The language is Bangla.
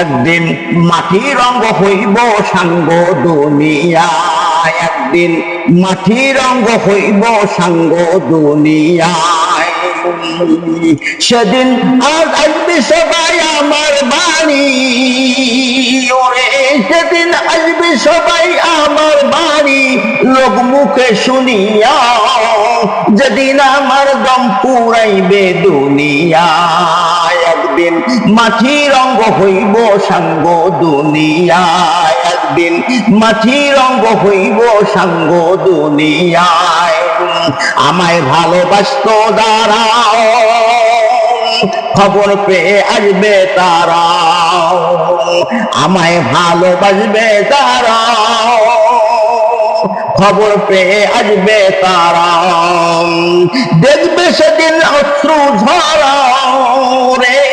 একদিন মাটির রঙ হইব সাঙ্গ দুনিয়ায়, একদিন মাটির রঙ হইব সাঙ্গ দুনিয়ায়। সেদিন আজ আসবে সবাই আমার বাড়ি, ওরে সেদিন আসবে সবাই আমার বাড়ি, লোক মুখে শুনিয়া যেদিন আমার দম পুরাইবে দুনিয়ায়। একদিন মাটির রঙ হইব সাঙ্গ দুনিয়ায়, একদিন মাটির রঙ হইব সাঙ্গ দুনিয়ায়। আমায় ভালোবাসত দাঁড়াও, খবর পেয়ে আসবে তারা, আমায় ভালোবাসবে তারাও, খবর পেয়ে আসবে তারা। দেখবে সেদিন অশ্রু ঝরাও রে,